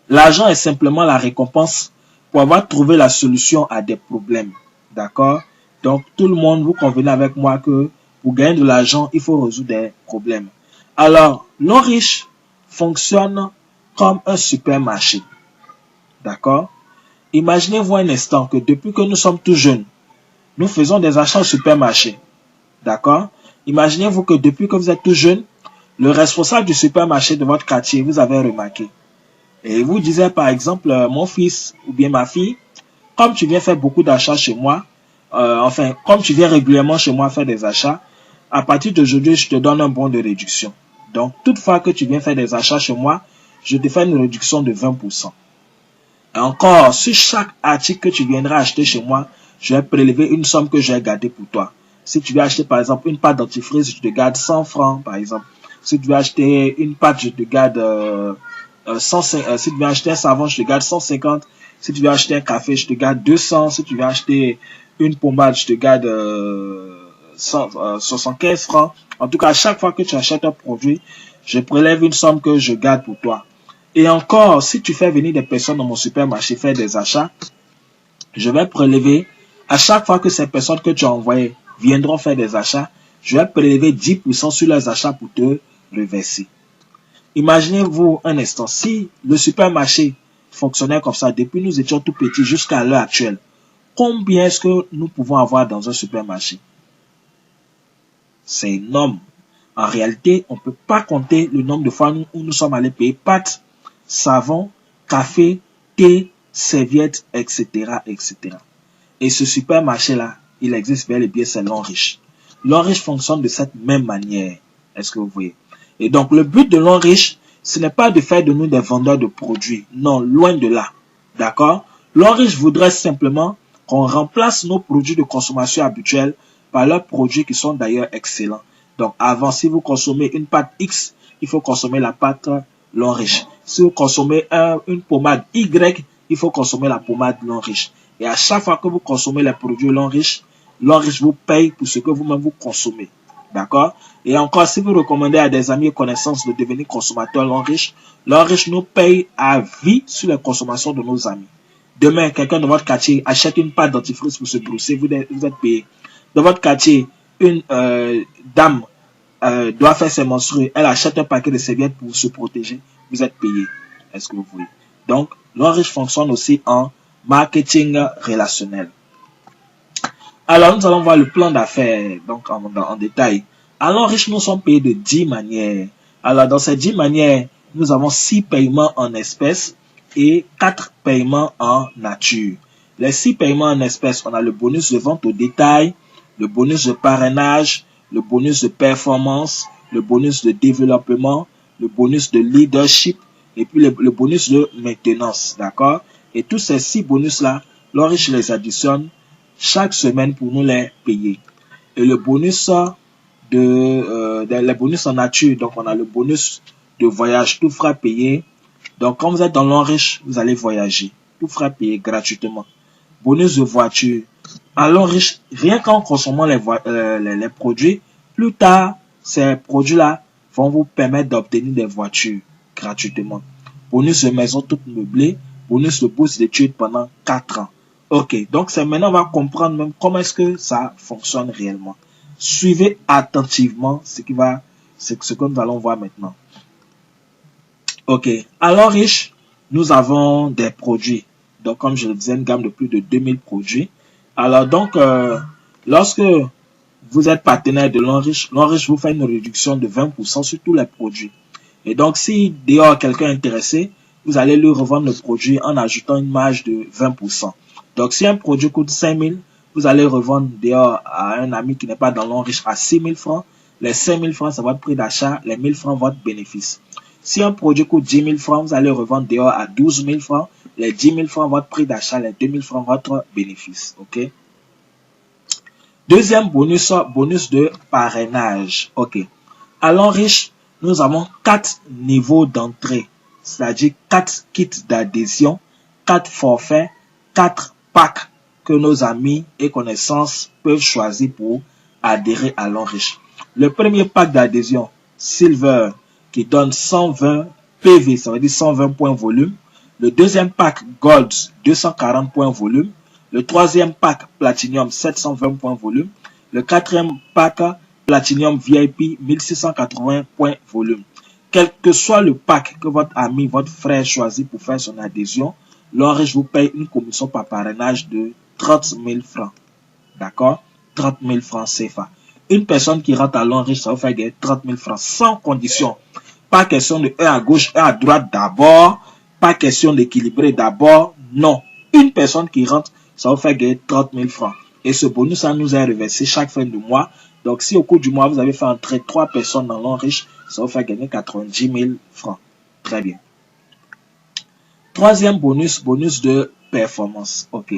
L'argent est simplement la récompense pour avoir trouvé la solution à des problèmes. D'accord? Donc, tout le monde, vous convenez avec moi que pour gagner de l'argent, il faut résoudre des problèmes. Alors, l'homme riche fonctionne comme un supermarché. D'accord? Imaginez-vous un instant que depuis que nous sommes tout jeunes, nous faisons des achats au supermarché. D'accord? Imaginez-vous que depuis que vous êtes tout jeune, le responsable du supermarché de votre quartier vous avez remarqué. Et vous disait par exemple, mon fils ou bien ma fille, comme tu viens faire beaucoup d'achats chez moi, comme tu viens régulièrement chez moi faire des achats, à partir d'aujourd'hui, je te donne un bon de réduction. Donc, toutefois que tu viens faire des achats chez moi, je te fais une réduction de 20%. Et encore, sur chaque article que tu viendras acheter chez moi, je vais prélever une somme que je vais garder pour toi. Si tu veux acheter par exemple une pâte dentifrice, je te garde 100 francs par exemple. Si tu veux acheter une pâte, je te garde 150. Si tu veux acheter un savon, je te garde 150. Si tu veux acheter un café, je te garde 200. Si tu veux acheter une pommade, je te garde 75 francs. En tout cas, à chaque fois que tu achètes un produit, je prélève une somme que je garde pour toi. Et encore, si tu fais venir des personnes dans mon supermarché faire des achats, je vais prélever, à chaque fois que ces personnes que tu as envoyées viendront faire des achats, je vais prélever 10% sur leurs achats pour te reverser. Imaginez-vous un instant, si le supermarché fonctionnait comme ça, depuis nous étions tout petits jusqu'à l'heure actuelle, combien est-ce que nous pouvons avoir dans un supermarché? C'est énorme. En réalité, on ne peut pas compter le nombre de fois où nous sommes allés payer pâtes, savon, café, thé, serviettes, etc., etc. Et ce supermarché-là, il existe bel et bien, c'est l'homme riche. L'homme riche fonctionne de cette même manière. Est-ce que vous voyez? Et donc, le but de l'homme riche, ce n'est pas de faire de nous des vendeurs de produits. Non, loin de là. D'accord? L'homme riche voudrait simplement qu'on remplace nos produits de consommation habituels par leurs produits qui sont d'ailleurs excellents. Donc, avant, si vous consommez une pâte X, il faut consommer la pâte l'homme riche. Si vous consommez une pommade Y, il faut consommer la pommade l'homme riche. Et à chaque fois que vous consommez les produits l'homme riche vous paye pour ce que vous-même vous consommez. D'accord? Et encore, si vous recommandez à des amis et connaissances de devenir consommateurs l'homme riche nous paye à vie sur les consommations de nos amis. Demain, quelqu'un de votre quartier achète une pâte dentifrice pour se brosser, vous êtes payé. Dans votre quartier, une dame doit faire ses menstrues, elle achète un paquet de serviettes pour se protéger, vous êtes payé. Est-ce que vous voyez? Donc, l'homme riche fonctionne aussi en marketing relationnel. Alors, nous allons voir le plan d'affaires donc en détail. Alors, riches, nous sommes payés de 10 manières. Alors, dans ces 10 manières, nous avons 6 paiements en espèces et 4 paiements en nature. Les 6 paiements en espèces, on a le bonus de vente au détail, le bonus de parrainage, le bonus de performance, le bonus de développement, le bonus de leadership et puis le bonus de maintenance. D'accord? Et tous ces 6 bonus-là, l'homme riche les additionne chaque semaine pour nous les payer. Et le bonus les bonus en nature, donc on a le bonus de voyage, tout frais payé. Donc quand vous êtes dans l'homme riche, vous allez voyager, tout frais payé gratuitement. Bonus de voiture. À l'homme riche, rien qu'en consommant les produits, plus tard, ces produits-là vont vous permettre d'obtenir des voitures gratuitement. Bonus de maison toute meublée, bonus de bourse d'études pendant 4 ans. Ok, donc c'est maintenant on va comprendre même comment est-ce que ça fonctionne réellement. Suivez attentivement ce que nous allons voir maintenant. Ok, alors riche, nous avons des produits. Donc comme je le disais, une gamme de plus de 2000 produits. Alors donc, lorsque vous êtes partenaire de l'homme riche vous fait une réduction de 20% sur tous les produits. Et donc si dehors quelqu'un est intéressé, vous allez lui revendre le produit en ajoutant une marge de 20%. Donc, si un produit coûte 5 000, vous allez revendre dehors à un ami qui n'est pas dans l'homme riche à 6 000 francs. Les 5 000 francs, c'est votre prix d'achat. Les 1 000 francs, votre bénéfice. Si un produit coûte 10 000 francs, vous allez revendre dehors à 12 000 francs. Les 10 000 francs, votre prix d'achat. Les 2 000 francs, votre bénéfice. OK? Deuxième bonus, bonus de parrainage. OK. À l'homme riche, nous avons 4 niveaux d'entrée. C'est-à-dire 4 kits d'adhésion, 4 forfaits, 4 packs que nos amis et connaissances peuvent choisir pour adhérer à l'homme riche. Le premier pack d'adhésion, Silver, qui donne 120 PV, ça veut dire 120 points volume. Le deuxième pack Gold, 240 points volume. Le troisième pack Platinum, 720 points volume. Le quatrième pack Platinum VIP, 1680 points volume. Quel que soit le pack que votre ami, votre frère choisit pour faire son adhésion, l'Onriche vous paye une commission par parrainage de 30 000 francs. D'accord? 30 000 francs CFA. Une personne qui rentre à l'Onriche, ça vous fait gagner 30 000 francs sans condition. Pas question de 1 à gauche, 1 à droite d'abord. Pas question d'équilibrer d'abord. Non. Une personne qui rentre, ça vous fait gagner 30 000 francs. Et ce bonus, ça nous est reversé chaque fin de mois. Donc, si au cours du mois, vous avez fait entrer 3 personnes dans l'Onriche, ça vous fait gagner 90 000 francs. Très bien. Troisième bonus, bonus de performance. OK.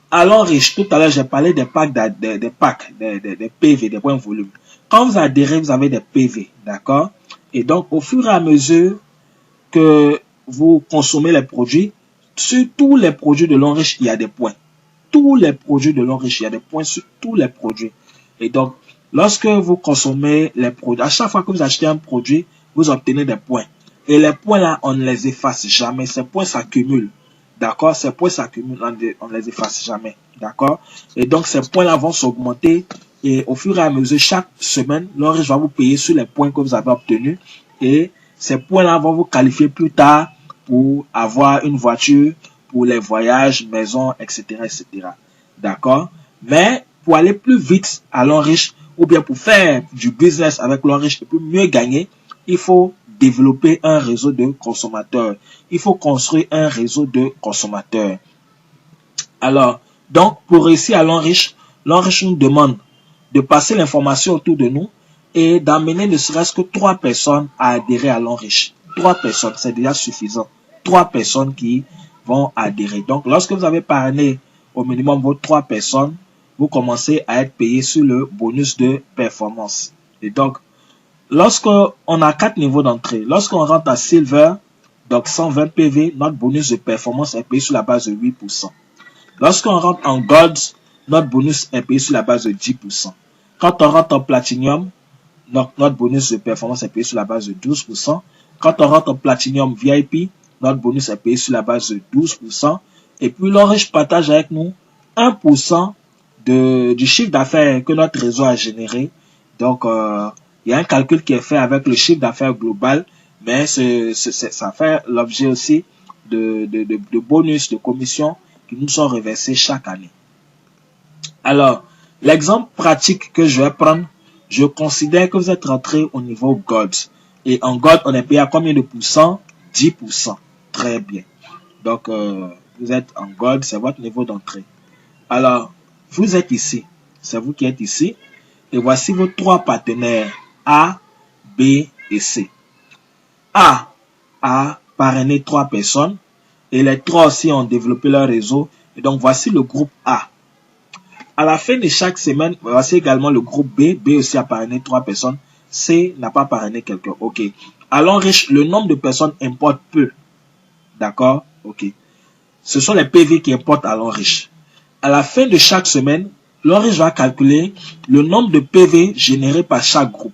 À l'Onriche, tout à l'heure, j'ai parlé des packs, des PV, des points volume. Quand vous adhérez, vous avez des PV. D'accord? Et donc, au fur et à mesure que vous consommez les produits, sur tous les produits de l'Onriche, il y a des points. Tous les produits de l'Onriche, il y a des points sur tous les produits. Et donc, lorsque vous consommez les produits, à chaque fois que vous achetez un produit, vous obtenez des points. Et les points là, on ne les efface jamais. Ces points s'accumulent. D'accord? Ces points s'accumulent, on ne les efface jamais. D'accord? Et donc, ces points là vont s'augmenter. Et au fur et à mesure, chaque semaine, l'Onriche va vous payer sur les points que vous avez obtenus. Et ces points là vont vous qualifier plus tard pour avoir une voiture, pour les voyages, maisons, etc., etc. D'accord? Mais pour aller plus vite à l'Onriche, ou bien pour faire du business avec l'Onriche et pour mieux gagner, il faut développer un réseau de consommateurs. Il faut construire un réseau de consommateurs. Alors, donc, pour réussir à l'Onriche, l'Onriche nous demande de passer l'information autour de nous et d'amener ne serait-ce que 3 personnes à adhérer à l'Onriche. 3 personnes, c'est déjà suffisant. 3 personnes qui vont adhérer. Donc, lorsque vous avez parrainé au minimum vos 3 personnes, vous commencez à être payé sur le bonus de performance. Et donc, lorsqu'on a 4 niveaux d'entrée, lorsqu'on rentre à Silver, donc 120 PV, notre bonus de performance est payé sur la base de 8%. Lorsqu'on rentre en Gold, notre bonus est payé sur la base de 10%. Quand on rentre en Platinum, notre bonus de performance est payé sur la base de 12%. Quand on rentre en Platinum VIP, notre bonus est payé sur la base de 12%. Et puis l'Onriche partage avec nous 1% du chiffre d'affaires que notre réseau a généré. Donc, il y a un calcul qui est fait avec le chiffre d'affaires global, mais ça fait l'objet aussi de bonus, de commissions qui nous sont reversés chaque année. Alors, l'exemple pratique que je vais prendre, je considère que vous êtes rentré au niveau Gold. Et en Gold, on est payé à combien de pourcents? 10%. Très bien. Donc, vous êtes en Gold, c'est votre niveau d'entrée. Alors, vous êtes ici. C'est vous qui êtes ici. Et voici vos 3 partenaires A, B et C. A a parrainé 3 personnes. Et les 3 aussi ont développé leur réseau. Et donc, voici le groupe A. À la fin de chaque semaine, voici également le groupe B. B aussi a parrainé 3 personnes. C n'a pas parrainé quelqu'un. OK. À l'Onriche, le nombre de personnes importe peu. D'accord? OK. Ce sont les PV qui importent à l'Onriche. À la fin de chaque semaine, l'Onriche va calculer le nombre de PV générés par chaque groupe.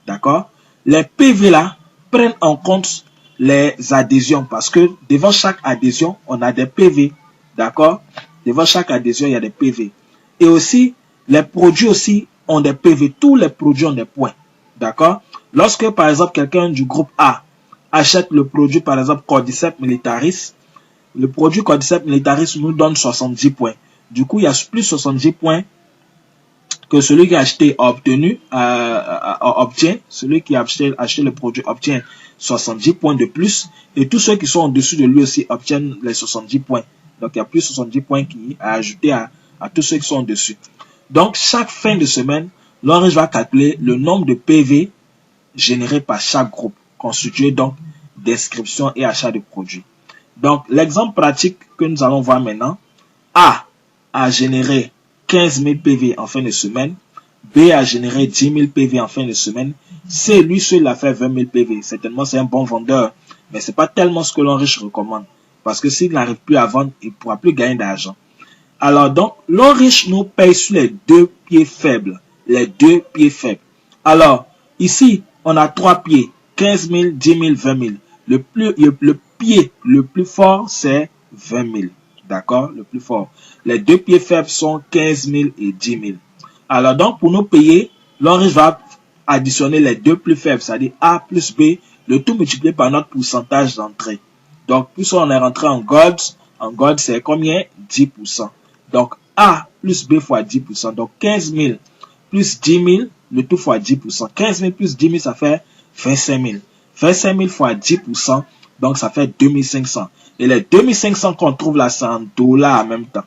D'accord? Les PV là prennent en compte les adhésions parce que devant chaque adhésion, on a des PV. D'accord? Devant chaque adhésion, il y a des PV. Et aussi, les produits aussi ont des PV. Tous les produits ont des points. D'accord? Lorsque, par exemple, quelqu'un du groupe A achète le produit, par exemple, Cordyceps militaris, le produit Cordyceps militaris nous donne 70 points. Du coup, il y a plus 70 points que celui qui a acheté a obtenu, obtient. Celui qui a acheté le produit obtient 70 points de plus. Et tous ceux qui sont au-dessus de lui aussi obtiennent les 70 points. Donc, il y a plus 70 points qui a ajouté à tous ceux qui sont au-dessus. Donc, chaque fin de semaine, l'Onriche va calculer le nombre de PV générés par chaque groupe, constitué donc d'inscription et achat de produits. Donc, l'exemple pratique que nous allons voir maintenant, A a généré 15 000 PV en fin de semaine, B a généré 10 000 PV en fin de semaine, C, lui seul a fait 20 000 PV. Certainement, c'est un bon vendeur, mais ce n'est pas tellement ce que l'Onriche recommande. Parce que s'il n'arrive plus à vendre, il ne pourra plus gagner d'argent. Alors donc, l'Onriche nous paye sur les 2 pieds faibles. Les 2 pieds faibles. Alors, ici, on a 3 pieds. 15 000, 10 000, 20 000. Le pieds le plus fort, c'est 20 000. D'accord? Le plus fort. Les deux pieds faibles sont 15 000 et 10 000. Alors donc, pour nous payer, l'enriche va additionner les deux plus faibles, c'est-à-dire A plus B, le tout multiplié par notre pourcentage d'entrée. Donc, plus on est rentré en gold c'est combien? 10%. Donc, A plus B fois 10%. Donc, 15 000 plus 10 000, le tout fois 10%. 15 000 plus 10 000, ça fait 25 000. 25 000 fois 10%, donc ça fait 2500. Et les 2500 qu'on trouve là, c'est en dollars en même temps.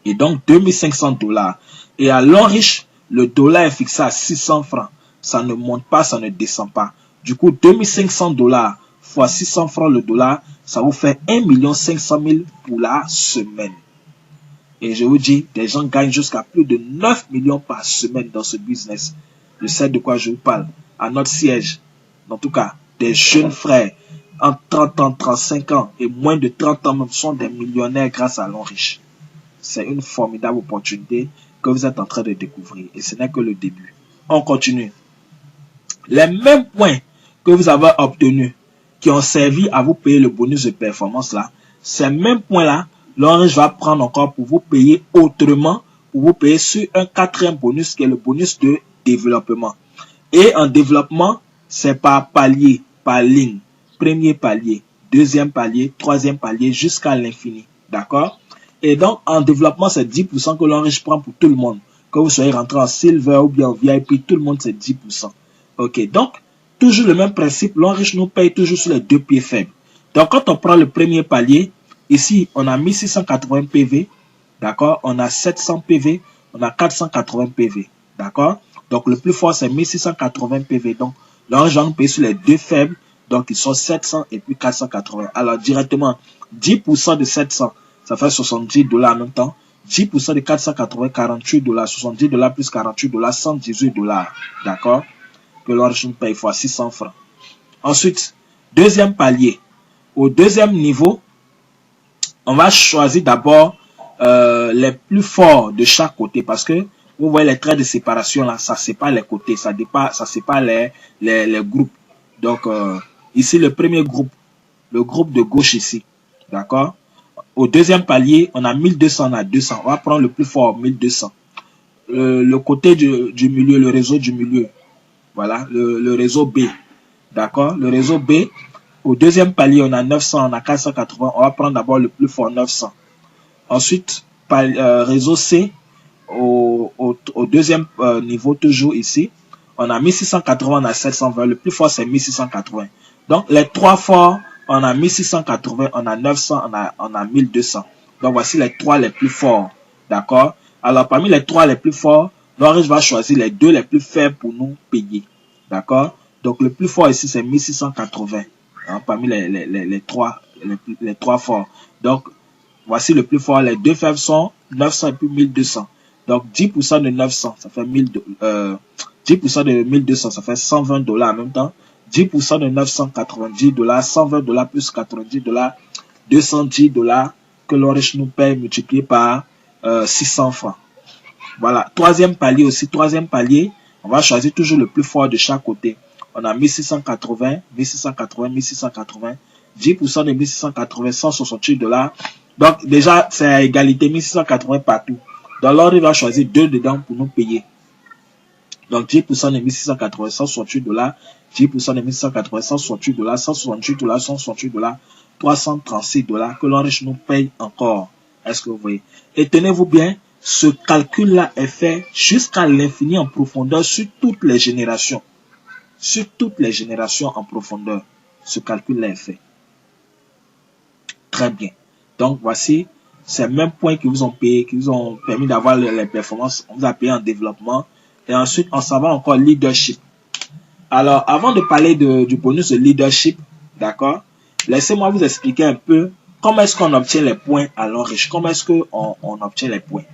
Et donc, 2500 dollars. Et à l'enriche, le dollar est fixé à 600 francs. Ça ne monte pas, ça ne descend pas. Du coup, 2500 dollars fois 600 francs le dollar, ça vous fait 1 500 000 pour la semaine. Et je vous dis, des gens gagnent jusqu'à plus de 9 millions par semaine dans ce business. Je sais de quoi je vous parle. À notre siège, en tout cas, des jeunes frères, en 30 ans, 35 ans et moins de 30 ans même, sont des millionnaires grâce à l'enriche. C'est une formidable opportunité que vous êtes en train de découvrir. Et ce n'est que le début. On continue. Les mêmes points que vous avez obtenus, qui ont servi à vous payer le bonus de performance là, ces mêmes points là, l'enriche va prendre encore pour vous payer autrement, pour vous payer sur un quatrième bonus qui est le bonus de développement. Et en développement, c'est par palier, par ligne. Premier palier, deuxième palier, troisième palier, jusqu'à l'infini. D'accord? Et donc, en développement, c'est 10% que l'enriche prend pour tout le monde. Que vous soyez rentré en silver ou bien en VIP, tout le monde, c'est 10%. Ok, donc, toujours le même principe, l'enriche nous paye toujours sur les deux pieds faibles. Donc, quand on prend le premier palier, ici, on a 1680 PV, d'accord? On a 700 PV, on a 480 PV, d'accord? Donc, le plus fort, c'est 1680 PV. Donc, l'enriche va nous payer sur les deux faibles, donc ils sont 700 et puis 480. Alors, directement, 10% de 700, ça fait 70 dollars en même temps. 10% de 480, 48 dollars. 70 dollars plus 48 dollars, 118 dollars. D'accord? Que l'enriche nous paye fois 600 francs. Ensuite, deuxième palier. Au deuxième niveau, on va choisir d'abord les plus forts de chaque côté. Parce que vous voyez les traits de séparation là, ça sépare les côtés. Ça sépare les groupes. Donc, ici, le premier groupe. Le groupe de gauche ici. D'accord? Au deuxième palier, on a 1200, on a 200. On va prendre le plus fort, 1200. Le côté du milieu, le réseau du milieu. Voilà, le réseau B. D'accord? Le réseau B, au deuxième palier, on a 900, on a 480. On va prendre d'abord le plus fort, 900. Ensuite, réseau C, au deuxième niveau, toujours ici, on a 1680, on a 720. Le plus fort, c'est 1680. Donc, les trois forts, on a 1680, on a 900, on a 1200. Donc, voici les trois les plus forts. D'accord? Alors, parmi les trois les plus forts, l'enriche va choisir les deux les plus faibles pour nous payer. D'accord? Donc, le plus fort ici, c'est 1680. Hein, parmi les trois forts. Donc, voici le plus fort. Les deux faibles sont 900 et puis 1200. Donc, 10% de 900, ça fait 10% de 1200, ça fait 120 dollars en même temps. 10% de 990 dollars, 120 dollars plus 90 dollars, 210 dollars que l'enriche nous paye multiplié par 600 francs. Voilà. Troisième palier aussi. Troisième palier, on va choisir toujours le plus fort de chaque côté. On a 1680, 1680, 1680. 10% de 1680, 168 dollars. Donc, déjà, c'est à égalité 1680 partout. Donc, l'enriche va choisir deux dedans pour nous payer. Donc, 10% de 1680, 168 dollars. 10% de 1680, 168 dollars, 168 dollars, 168 dollars, 336 dollars que l'enriche nous paye encore. Est-ce que vous voyez? Et tenez-vous bien, ce calcul-là est fait jusqu'à l'infini en profondeur sur toutes les générations. Sur toutes les générations en profondeur. Ce calcul-là est fait. Très bien. Donc, voici ces mêmes points qui vous ont payé, qui vous ont permis d'avoir les performances. On vous a payé en développement. Et ensuite, on s'en va encore leadership. Alors, avant de parler du bonus de leadership, d'accord, laissez-moi vous expliquer un peu comment est-ce qu'on obtient les points à l'enriche. Comment est-ce qu'on obtient les points.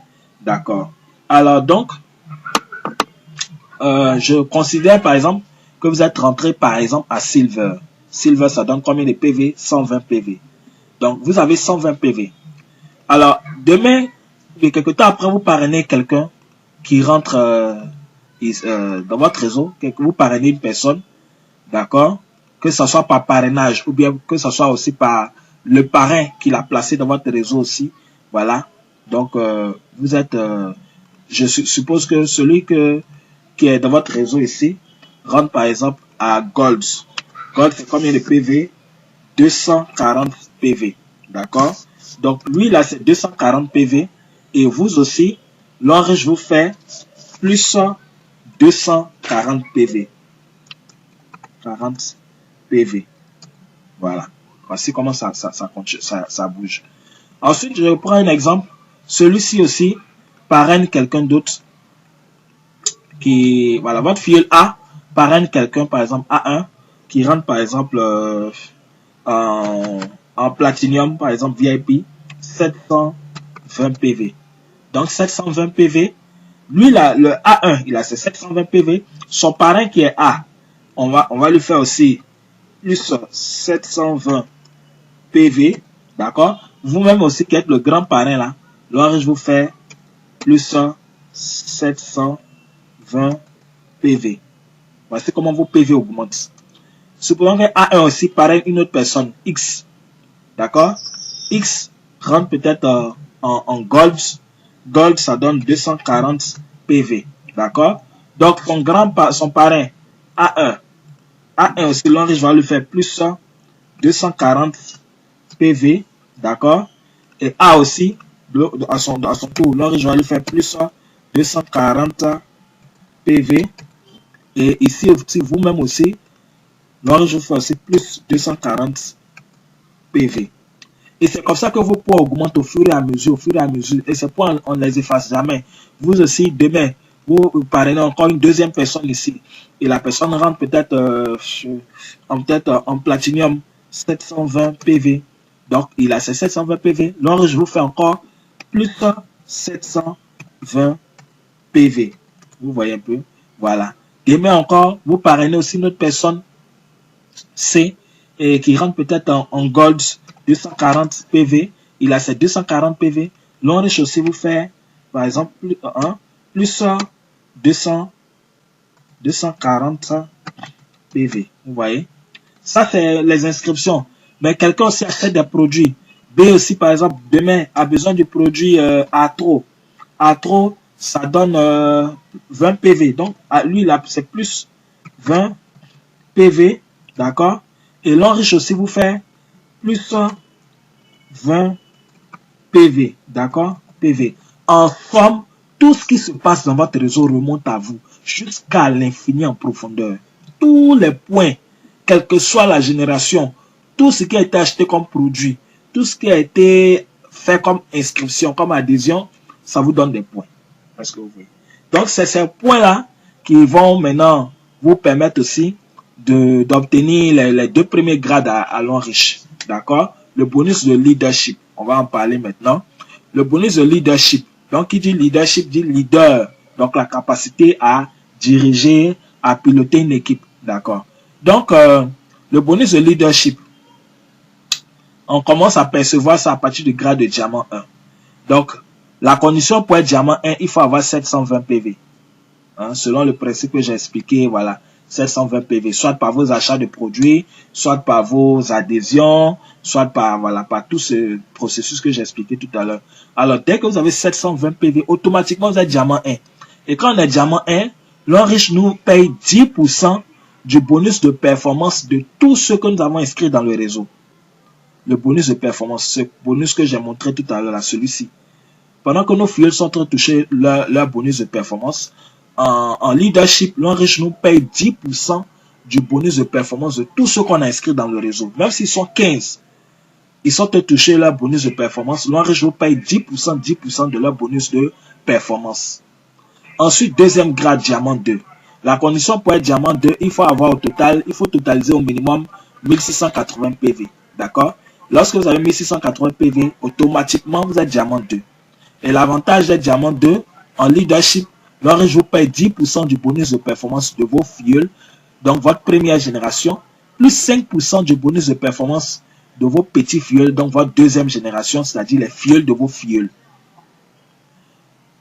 D'accord. Alors, donc, je considère par exemple que vous êtes rentré par exemple à Silver. Silver, ça donne combien de PV? 120 PV. Donc, vous avez 120 PV. Alors, demain, quelque temps après, vous parrainez quelqu'un qui rentre dans votre réseau, que vous parrainez une personne, d'accord? que ce soit par parrainage ou bien que ce soit aussi par le parrain qui l'a placé dans votre réseau aussi. Voilà. Donc, vous êtes, je suppose que celui qui est dans votre réseau ici rentre par exemple à Gold. Gold, c'est combien de PV? 240 PV. D'accord? Donc, lui, là, c'est 240 PV. Et vous aussi, l'Orange vous fait plus 240 PV. 40 PV. Voilà. Voici comment ça bouge. Ensuite, je prends un exemple. Celui-ci aussi parraine quelqu'un d'autre qui, voilà, votre filleul A parraine quelqu'un, par exemple A1, qui rentre par exemple en Platinum, par exemple VIP, 720 PV. Donc 720 PV, lui là, le A1, il a ses 720 PV. Son parrain qui est A, on va lui faire aussi plus 720 PV, d'accord? Vous-même aussi qui êtes le grand parrain là, l'Orange vous fait plus 720 PV. Voici comment vos PV augmentent. Supposons que A1 aussi parraine une autre personne, X, d'accord? X rentre peut-être en Gold. Gold, ça donne 240 PV, d'accord? Donc son parrain A1 aussi, l'Orange va lui faire plus 240 PV, d'accord? Et A aussi, à son tour, l'Orange va lui faire plus 240 PV. Et ici, vous-même aussi, l'Orange vous fait aussi plus 240 PV. Et c'est comme ça que vos poids augmentent au fur et à mesure, Et ces poids, on ne les efface jamais. Vous aussi, demain, vous parrainez encore une deuxième personne ici. Et la personne rentre peut-être en Platinum 720 PV. Donc, il a ses 720 PV. L'Orange vous fait encore plus 720 PV. Vous voyez un peu? Voilà. Demain encore, vous parrainez aussi une autre personne C et qui rentre peut-être en Gold 240 PV. Il a ses 240 PV. L'Orange aussi vous fait, par exemple, plus 240 PV. Vous voyez? Ça, c'est les inscriptions. Mais quelqu'un aussi achète des produits. B aussi, par exemple, demain, a besoin du produit Atro. Atro, ça donne 20 PV. Donc, à lui, là, c'est plus 20 PV. D'accord? Et l'Orange aussi vous fait plus 20 PV. D'accord? PV. En somme, tout ce qui se passe dans votre réseau remonte à vous jusqu'à l'infini en profondeur. Tous les points, quelle que soit la génération, tout ce qui a été acheté comme produit, tout ce qui a été fait comme inscription, comme adhésion, ça vous donne des points. Parce que vous voyez. Donc, c'est ces points-là qui vont maintenant vous permettre aussi d'obtenir les deux premiers grades à l'Orange. D'accord? Le bonus de leadership. On va en parler maintenant. Le bonus de leadership. Donc, qui dit leadership dit leader. Donc, la capacité à diriger, à piloter une équipe. D'accord? Donc, le bonus de leadership, on commence à percevoir ça à partir du grade de diamant 1. Donc, la condition pour être diamant 1, il faut avoir 720 PV. Hein, selon le principe que j'ai expliqué, voilà, 720 PV, soit par vos achats de produits, soit par vos adhésions, soit par, voilà, par tout ce processus que j'ai expliqué tout à l'heure. Alors, dès que vous avez 720 PV, automatiquement, vous êtes diamant 1. Et quand on est diamant 1, l'Orange nous paye 10% du bonus de performance de tout ce que nous avons inscrit dans le réseau. Le bonus de performance, ce bonus que j'ai montré tout à l'heure, celui-ci. Pendant que nos filles sont en train de toucher leur bonus de performance, en leadership, l'Orange nous paye 10% du bonus de performance de tout ce qu'on a inscrit dans le réseau. Même s'ils sont 15, ils sont en train de toucher leur bonus de performance. L'Orange nous paye 10% de leur bonus de performance. Ensuite, deuxième grade, diamant 2. La condition pour être diamant 2, il faut avoir au total, il faut totaliser au minimum 1680 PV. D'accord? Lorsque vous avez 1680 PV, automatiquement, vous êtes diamant 2. Et l'avantage d'être diamant 2, en leadership, l'Orange vous paye 10% du bonus de performance de vos filleuls, donc votre première génération, plus 5% du bonus de performance de vos petits filleuls, donc votre deuxième génération, c'est-à-dire les filleuls de vos filleuls.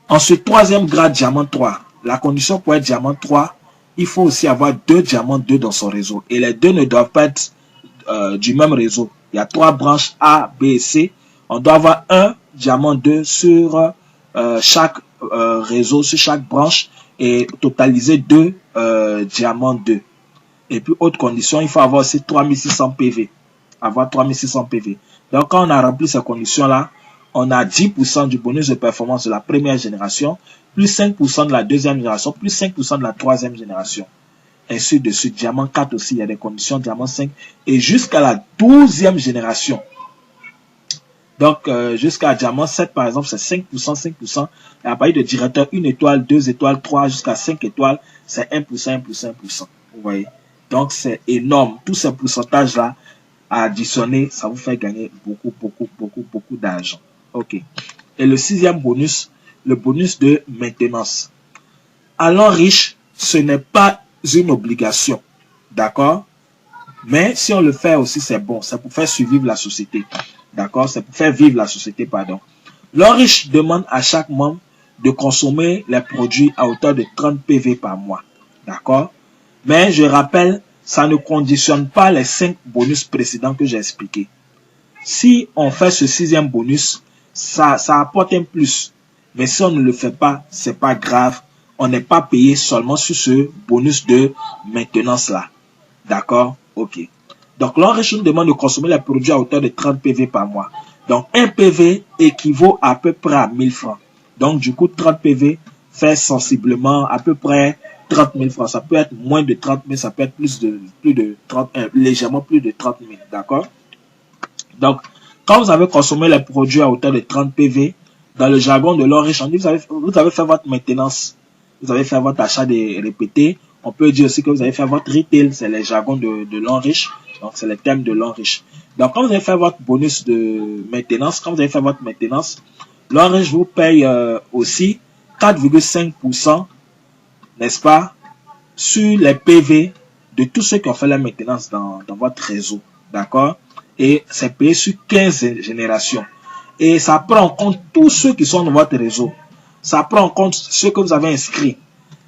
Ensuite, troisième grade, diamant 3. La condition pour être diamant 3, il faut aussi avoir 2 diamants 2 dans son réseau. Et les deux ne doivent pas être du même réseau. Il y a 3 branches A, B et C. On doit avoir un diamant 2 sur chaque réseau, sur chaque branche, et totaliser 2 diamants 2. Et puis, autre condition, il faut avoir aussi 3600 PV. Avoir 3600 PV. Donc, quand on a rempli ces conditions-là, on a 10% du bonus de performance de la première génération, plus 5% de la deuxième génération, plus 5% de la troisième génération. Ainsi de suite. Diamant 4 aussi, il y a des conditions, diamant 5. Et jusqu'à la 12e génération. Donc, jusqu'à diamant 7, par exemple, c'est 5%, 5%. Et à partir de directeur 1 étoile, 2 étoiles, 3 jusqu'à 5 étoiles, c'est 1%, 1%, 1%. Vous voyez? Donc, c'est énorme. Tous ces pourcentages-là, à additionner, ça vous fait gagner beaucoup d'argent. OK. Et le 6e bonus, le bonus de maintenance. Allons riche, ce n'est pas une obligation. D'accord? Mais si on le fait aussi, c'est bon. C'est pour faire survivre la société. D'accord? C'est pour faire vivre la société, pardon. L'Enriche demande à chaque membre de consommer les produits à hauteur de 30 PV par mois. D'accord? Mais je rappelle, ça ne conditionne pas les 5 bonus précédents que j'ai expliqués. Si on fait ce 6e bonus, ça apporte un plus. Mais si on ne le fait pas, c'est pas grave. On n'est pas payé seulement sur ce bonus de maintenance là. D'accord? Ok. Donc, l'Enriche nous demande de consommer les produits à hauteur de 30 PV par mois. Donc, 1 PV équivaut à peu près à 1000 francs. Donc, du coup, 30 PV fait sensiblement à peu près 30 000 francs. Ça peut être moins de 30 000, ça peut être plus de 30, légèrement plus de 30 000. D'accord? Donc, quand vous avez consommé les produits à hauteur de 30 PV, dans le jargon de l'Enriche, on dit vous avez fait votre maintenance. Vous avez fait votre achat des répétés. On peut dire aussi que vous avez fait votre retail. C'est les jargons de l'Enriche. Donc, c'est les thèmes de l'Enriche. Donc, quand vous avez fait votre bonus de maintenance, l'Enriche vous paye aussi 4,5%, n'est-ce pas, sur les PV de tous ceux qui ont fait la maintenance dans votre réseau. D'accord? Et c'est payé sur 15 générations. Et ça prend en compte tous ceux qui sont dans votre réseau. Ça prend en compte ceux que vous avez inscrits,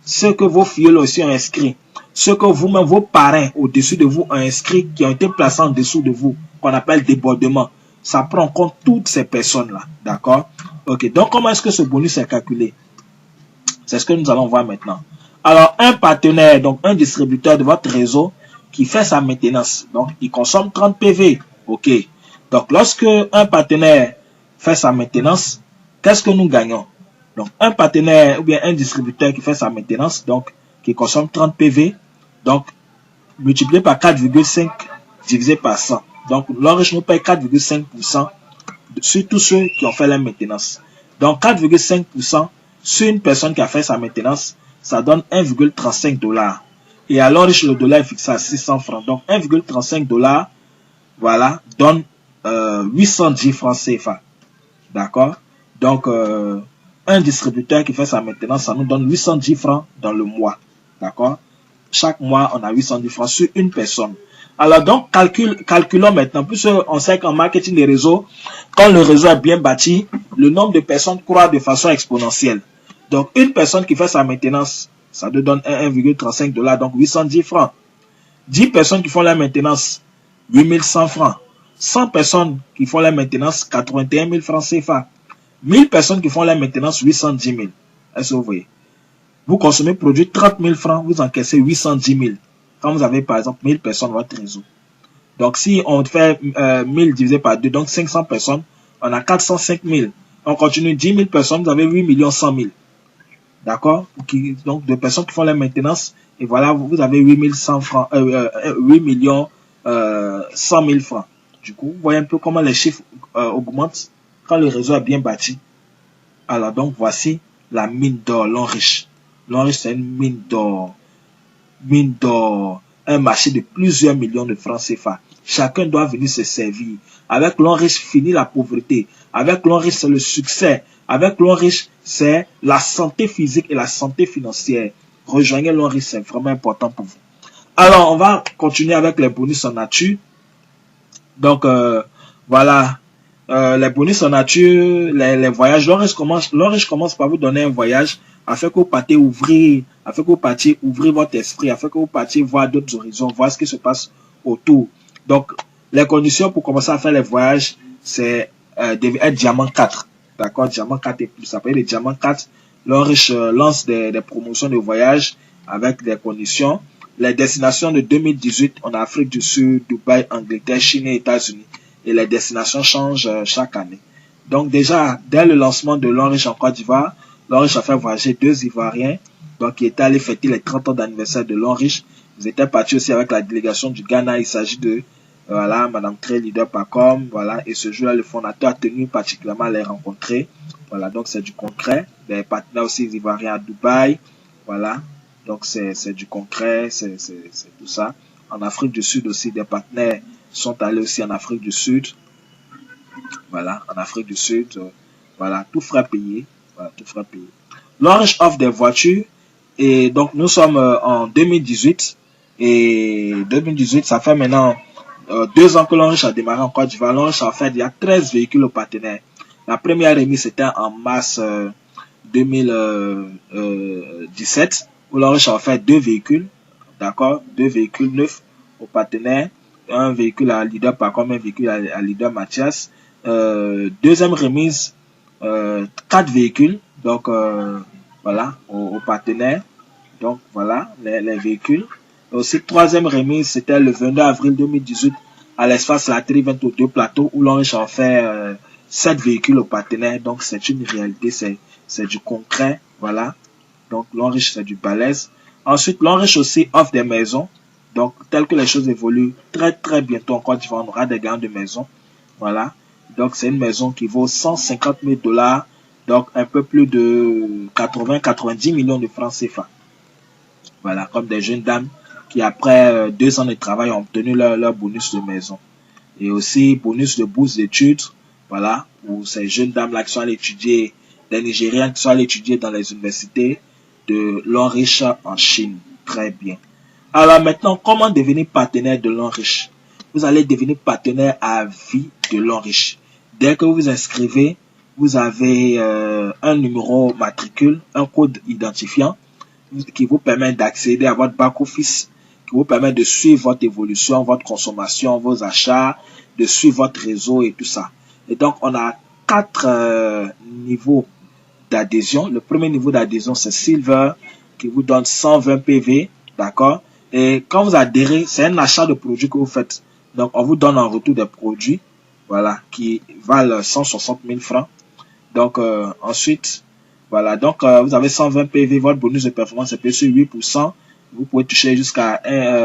ceux que vos filles aussi ont inscrits, ceux que vous-même, vos parrains au-dessus de vous ont inscrits, qui ont été placés en dessous de vous, qu'on appelle débordement. Ça prend en compte toutes ces personnes-là. D'accord? Ok. Donc, comment est-ce que ce bonus est calculé? C'est ce que nous allons voir maintenant. Alors, un partenaire, donc un distributeur de votre réseau qui fait sa maintenance, donc il consomme 30 PV. Ok. Donc, lorsque un partenaire fait sa maintenance, qu'est-ce que nous gagnons? Donc, un partenaire ou bien un distributeur qui fait sa maintenance, donc qui consomme 30 PV, donc multiplié par 4,5 divisé par 100. Donc, l'Enriche nous paye 4,5% sur tous ceux qui ont fait la maintenance. Donc, 4,5% sur une personne qui a fait sa maintenance, ça donne 1,35 $. Et à l'Enriche, le dollar est fixé à 600 francs. Donc, 1,35 $, voilà, donne 810 francs CFA. D'accord? Donc, un distributeur qui fait sa maintenance, ça nous donne 810 francs dans le mois. D'accord? Chaque mois, on a 810 francs sur une personne. Alors donc, calculons maintenant. Puisque on sait qu'en marketing des réseaux, quand le réseau est bien bâti, le nombre de personnes croît de façon exponentielle. Donc, une personne qui fait sa maintenance, ça nous donne 1,35 $, donc 810 francs. 10 personnes qui font la maintenance, 8100 francs. 100 personnes qui font la maintenance, 81 000 francs CFA. 1000 personnes qui font la maintenance, 810 000. Est-ce que vous voyez? Vous consommez produit 30 000 francs, vous encaissez 810 000. Quand vous avez par exemple 1000 personnes dans votre réseau. Donc si on fait 1000 divisé par 2, donc 500 personnes, on a 405 000. On continue 10 000 personnes, vous avez 8 100 000. D'accord? Donc de personnes qui font la maintenance, et voilà, vous avez 8 100 francs, 8 100 000 francs. Du coup, vous voyez un peu comment les chiffres augmentent quand le réseau est bien bâti. Alors donc, voici la mine d'or, l'Enriche. L'Enriche, c'est une mine d'or. Mine d'or. Un marché de plusieurs millions de francs CFA. Chacun doit venir se servir. Avec l'Enriche, finit la pauvreté. Avec l'Enriche, c'est le succès. Avec l'Enriche, c'est la santé physique et la santé financière. Rejoignez l'Enriche, c'est vraiment important pour vous. Alors, on va continuer avec les bonus en nature. Donc, voilà. Les bonus en nature, les voyages. L'Enriche commence par vous donner un voyage afin que vous partiez ouvrir, afin que vous partiez ouvrir votre esprit, afin que vous partiez voir d'autres horizons, voir ce qui se passe autour. Donc, les conditions pour commencer à faire les voyages, c'est être diamant 4. D'accord, diamant 4 et plus. Ça peut être diamant 4. L'Enriche lance des promotions de voyage avec des conditions. Les destinations de 2018, on a Afrique du Sud, Dubaï, Angleterre, Chine et États-Unis. Et les destinations changent chaque année. Donc déjà, dès le lancement de l'Enriche en Côte d'Ivoire, l'Enriche a fait voyager 2 Ivoiriens, donc qui étaient allés fêter les 30 ans d'anniversaire de l'Enriche. Ils étaient partis aussi avec la délégation du Ghana. Il s'agit de voilà, Madame Trey Leader Pacom, voilà, et ce jour-là, le fondateur a tenu particulièrement à les rencontrer. Voilà, donc c'est du concret. Des partenaires aussi ivoiriens à Dubaï, voilà, donc c'est du concret, c'est tout ça. En Afrique du Sud aussi, des partenaires sont allés aussi en Afrique du Sud. Voilà, en Afrique du Sud, voilà, tout frais payé. Voilà, tout frais payé. L'Orange offre des voitures et donc nous sommes en 2018 et 2018, ça fait maintenant 2 ans que l'Orange a démarré en Côte d'Ivoire. L'Orange a offert il y a 13 véhicules aux partenaires. La première remise c'était en mars 2017 où l'Orange a offert 2 véhicules, d'accord, 2 véhicules neufs aux partenaires, un véhicule à leader par contre, un véhicule à leader Mathias. Deuxième remise, 4 véhicules, donc voilà, aux partenaires. Donc voilà, les véhicules. Et aussi, troisième remise, c'était le 22 avril 2018 à l'espace Latterie 22 plateaux où l'Orange a fait 7 véhicules aux partenaires. Donc c'est une réalité, c'est du concret, voilà. Donc l'Orange c'est du balèze. Ensuite, l'Orange aussi offre des maisons. Donc, tel que les choses évoluent, très bientôt en Côte d'Ivoire, on aura des gains de maisons. Voilà. Donc, c'est une maison qui vaut 150 000 $, donc un peu plus de 80-90 millions de francs CFA. Voilà, comme des jeunes dames qui, après 2 ans de travail, ont obtenu leur bonus de maison. Et aussi, bonus de bourse d'études, voilà, où ces jeunes dames-là qui sont allées étudier, des Nigériens qui sont allés étudier dans les universités de l'Enriche en Chine. Très bien. Alors maintenant, comment devenir partenaire de l'Enriche? Vous allez devenir partenaire à vie de l'Enriche. Dès que vous vous inscrivez, vous avez un numéro matricule, un code identifiant qui vous permet d'accéder à votre back-office, qui vous permet de suivre votre évolution, votre consommation, vos achats, de suivre votre réseau et tout ça. Et donc, on a 4 niveaux d'adhésion. Le premier niveau d'adhésion, c'est Silver, qui vous donne 120 PV, d'accord? Et quand vous adhérez, c'est un achat de produits que vous faites. Donc, on vous donne en retour des produits, voilà, qui valent 160 000 francs. Donc, ensuite, voilà, donc vous avez 120 PV, votre bonus de performance est payé sur 8%. Vous pouvez toucher jusqu'à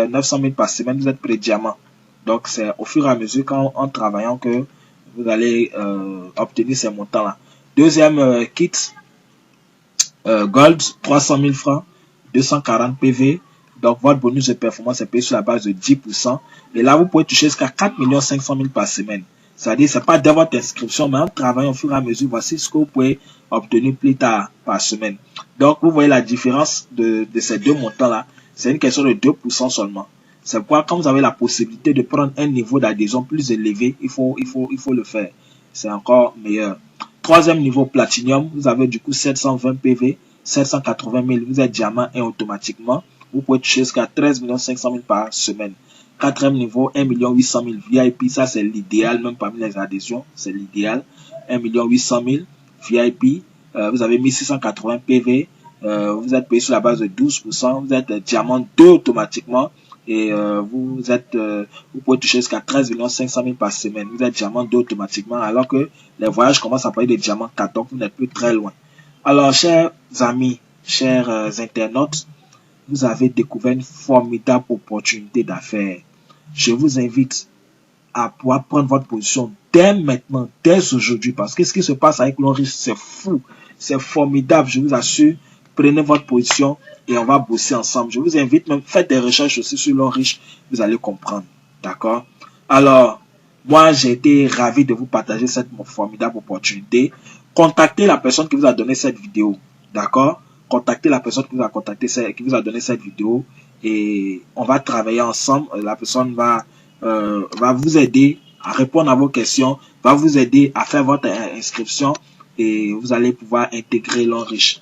900 000 par semaine, vous êtes pré-diamant. Donc, c'est au fur et à mesure en travaillant que vous allez obtenir ces montants-là. Deuxième kit, Gold, 300 000 francs, 240 PV. Donc, votre bonus de performance est payé sur la base de 10%. Et là, vous pouvez toucher jusqu'à 4 500 000 par semaine. C'est-à-dire, c'est pas dès votre inscription, mais en travaillant au fur et à mesure, voici ce que vous pouvez obtenir plus tard par semaine. Donc, vous voyez la différence de ces deux montants-là. C'est une question de 2% seulement. C'est pourquoi, quand vous avez la possibilité de prendre un niveau d'adhésion plus élevé, il faut le faire. C'est encore meilleur. Troisième niveau Platinum, vous avez du coup 720 PV, 780 000, vous êtes diamant et automatiquement, vous pouvez toucher jusqu'à 13 500 000 par semaine. Quatrième niveau, 1 800 000 VIP, ça c'est l'idéal, même parmi les adhésions, c'est l'idéal. 1 800 000 VIP, vous avez 1680 PV, vous êtes payé sur la base de 12%, vous êtes diamant 2 automatiquement et vous pouvez toucher jusqu'à 13 500 000 par semaine. Vous êtes diamant 2 automatiquement alors que les voyages commencent à parler de diamant 4, donc vous n'êtes plus très loin. Alors, chers amis, chers internautes, vous avez découvert une formidable opportunité d'affaires. Je vous invite à pouvoir prendre votre position dès maintenant, dès aujourd'hui, parce que ce qui se passe avec l'Enriche, c'est fou, c'est formidable, je vous assure. Prenez votre position et on va bosser ensemble. Je vous invite même, faites des recherches aussi sur l'Enriche, vous allez comprendre, d'accord? Alors, moi, j'ai été ravi de vous partager cette formidable opportunité. Contactez la personne qui vous a donné cette vidéo, d'accord? Contactez la personne qui vous a donné cette vidéo et on va travailler ensemble. La personne va vous aider à répondre à vos questions, va vous aider à faire votre inscription et vous allez pouvoir intégrer l'Enriche.